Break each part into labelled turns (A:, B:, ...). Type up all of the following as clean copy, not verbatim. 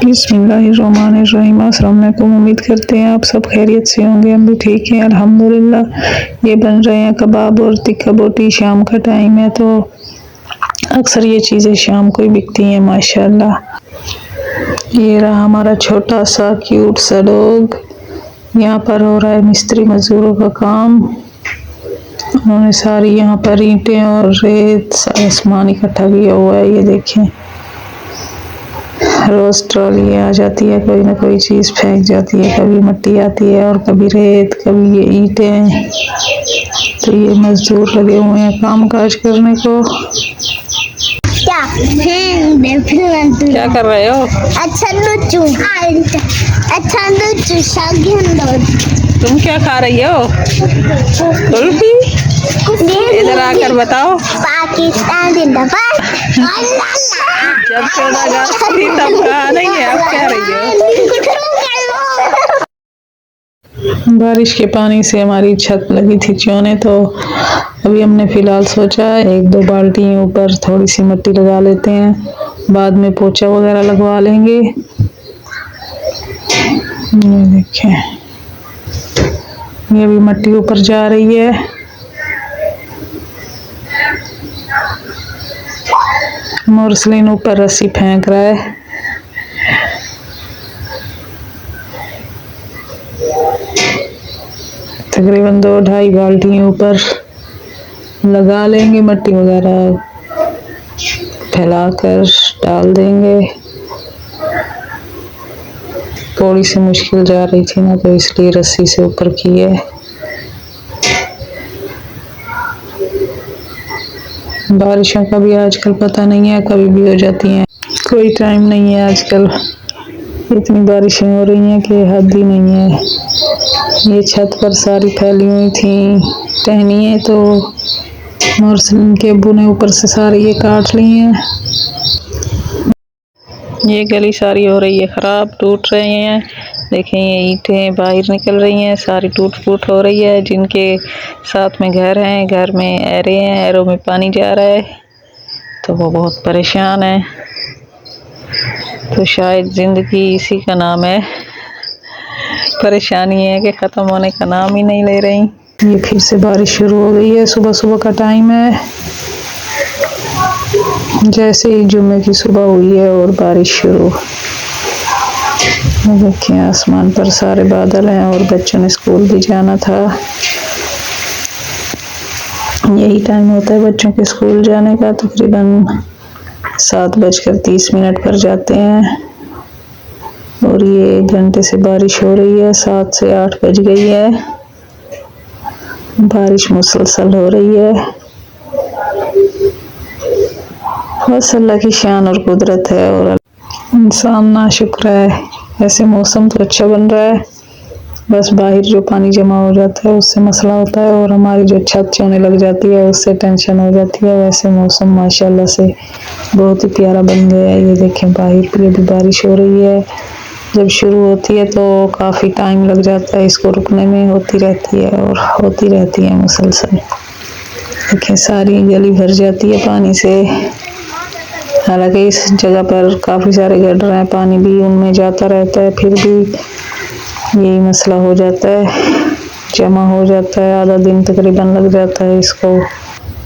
A: बिस्मिल्लाहिर्रहमानिर्रहीम। अस्सलाम वालेकुम। उम्मीद करते हैं आप सब खैरियत से होंगे। हम भी ठीक हैं अल्हम्दुलिल्लाह। ये बन रहे हैं कबाब और तिक्का बोटी। शाम का टाइम है तो अक्सर ये चीज़ें शाम को ही बिकती हैं माशाल्लाह। ये रहा हमारा छोटा सा क्यूट सा डॉग। यहाँ पर हो रहा है मिस्त्री मजदूरों का काम। उन्होंने सारी यहाँ पर ईंटें और रेत सामान इकट्ठा किया हुआ है। ये देखें, रोज ट्रॉली आ जाती है, कोई ना कोई चीज़ फेंक जाती है। कभी मिट्टी आती है और कभी रेत, कभी ये ईंटें। तो ये मजदूर लगे हुए हैं काम काज करने को। क्या कर रहे हो? तुम क्या खा रही हो? कुल्फी? इधर आकर बताओ।
B: पाकिस्तान जिंदाबाद।
A: जब 14 अगस्त थी तब कहा नहीं है, अब कह रही हो। बारिश के पानी से हमारी छत लगी थी चौने, तो अभी हमने फिलहाल सोचा एक दो बाल्टी ऊपर थोड़ी सी मिट्टी लगा लेते हैं, बाद में पोछा वगैरह लगवा लेंगे। ये देखें, ये भी मिट्टी ऊपर जा रही है। मोरसलीन ऊपर रस्सी फेंक रहा है। तकरीबन 2-2.5 बाल्टी ऊपर लगा लेंगे, मिट्टी वगैरह फैलाकर डाल देंगे। थोड़ी सी मुश्किल जा रही थी ना, तो इसलिए रस्सी से ऊपर की है। बारिशों का भी आजकल पता नहीं है, कभी भी हो जाती हैं, कोई टाइम नहीं है। आजकल इतनी बारिशें हो रही हैं कि हद ही नहीं है। ये छत पर सारी फैली हुई थी टहनियाँ, तो मोरसलीन के अब्बू ने ऊपर से सारी ये काट ली हैं। ये गली सारी हो रही है ख़राब, टूट रहे हैं। देखें, ये ईंटें बाहर निकल रही हैं, सारी टूट फूट हो रही है। जिनके साथ में घर हैं, घर में एरे हैं, एरों में पानी जा रहा है, तो वो बहुत परेशान है। तो शायद ज़िंदगी इसी का नाम है, परेशानी है कि ख़त्म होने का नाम ही नहीं ले रही। ये फिर से बारिश शुरू हो गई है। सुबह सुबह का टाइम है, जैसे ही जुम्मे की सुबह हुई है और बारिश शुरू। देखिए, आसमान पर सारे बादल हैं और बच्चों ने स्कूल भी जाना था। यही टाइम होता है बच्चों के स्कूल जाने का। तकरीबन 7:30 पर जाते हैं और ये 1 घंटे से बारिश हो रही है। 7 से 8 बज गई है, बारिश मुसलसल हो रही है। बस अल्लाह की शान और कुदरत है और इंसान नाशुक्र है। ऐसे मौसम तो अच्छा बन रहा है, बस बाहर जो पानी जमा हो जाता है उससे मसला होता है, और हमारी जो छत चौने लग जाती है उससे टेंशन हो जाती है। वैसे मौसम माशाल्लाह से बहुत ही प्यारा बन गया है। ये देखें, बाहर भी अभी बारिश हो रही है। जब शुरू होती है तो काफ़ी टाइम लग जाता है इसको रुकने में, होती रहती है और होती रहती है मुसलसल। देखें, सारी गली भर जाती है पानी से। हालांकि इस जगह पर काफ़ी सारे गटर हैं, पानी भी उनमें जाता रहता है, फिर भी यही मसला हो जाता है, जमा हो जाता है। आधा दिन तकरीबन लग जाता है इसको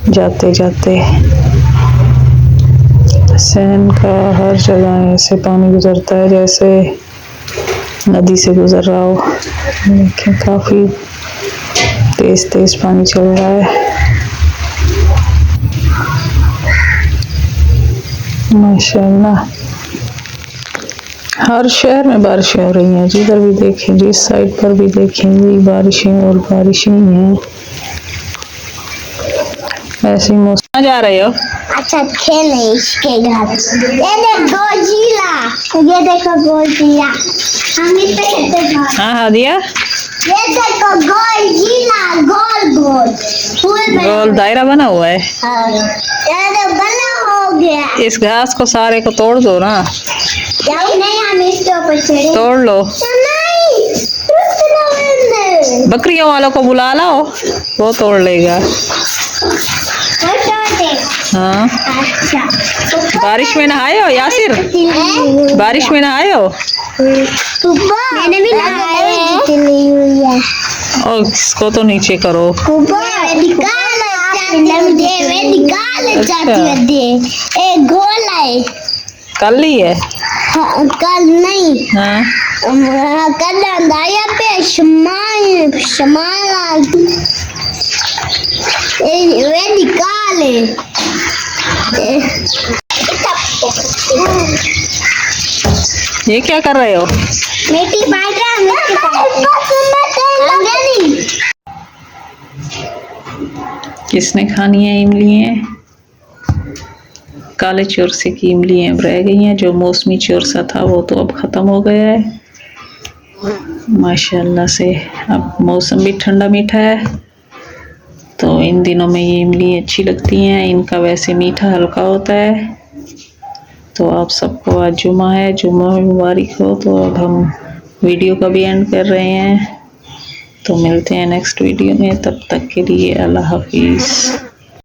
A: जाते जाते। सहन का हर जगह ऐसे पानी गुजरता है जैसे नदी से गुजर रहा हो। देखें, काफ़ी तेज तेज पानी चल रहा है माशाल्लाह। हर शहर में बारिशें हो रही हैं, जिधर भी देखें, जिस साइड पर भी देखें, यही बारिशें और बारिशें ही हैं। ऐसे मौसम जा रहे हो?
B: अच्छा, खेले इसके घर। ये देखो गोजिला, ये देखो गोजिला। हम इस पे खेलते हैं।
A: हाँ हाँ दिया।
B: ये देखो गोजिला, गोल गोल
A: गोल दायरा बना हुआ है।
B: हाँ, ये तो बना हो गया।
A: इस घास को सारे को तोड़ दो ना।
B: नहीं, हम इसके ऊपर चढ़े।
A: तोड़ लो। बकरियों वालों को बुला लाओ, वो तोड़ लेगा। हाँ,
B: अच्छा
A: बारिश में नहाए हो यासिर? बारिश में नहाए हो?
B: मैंने भी नहाया है।
A: और इसको तो नीचे करो।
B: एक गोल है।
A: कर ली है?
B: हाँ, कल नहीं।
A: हाँ,
B: कल अंदाया पे शमाल वे निकाले।
A: ये क्या कर रहे हो?
B: मिट्टी बांट रहा है, मिट्टी
A: किसने खानी है इमलियाँ? काले चोरसे की इमलियाँ अब रह गई हैं। जो मौसमी चोरसा था वो तो अब ख़त्म हो गया है माशाल्लाह से। अब मौसम भी ठंडा मीठा है तो इन दिनों में ये इमली अच्छी लगती हैं। इनका वैसे मीठा हल्का होता है। तो आप सबको आज जुमा है, जुमा मुबारक हो। तो अब हम वीडियो का भी एंड कर रहे हैं। तो मिलते हैं नेक्स्ट वीडियो में, तब तक के लिए अल्लाह हाफिज़।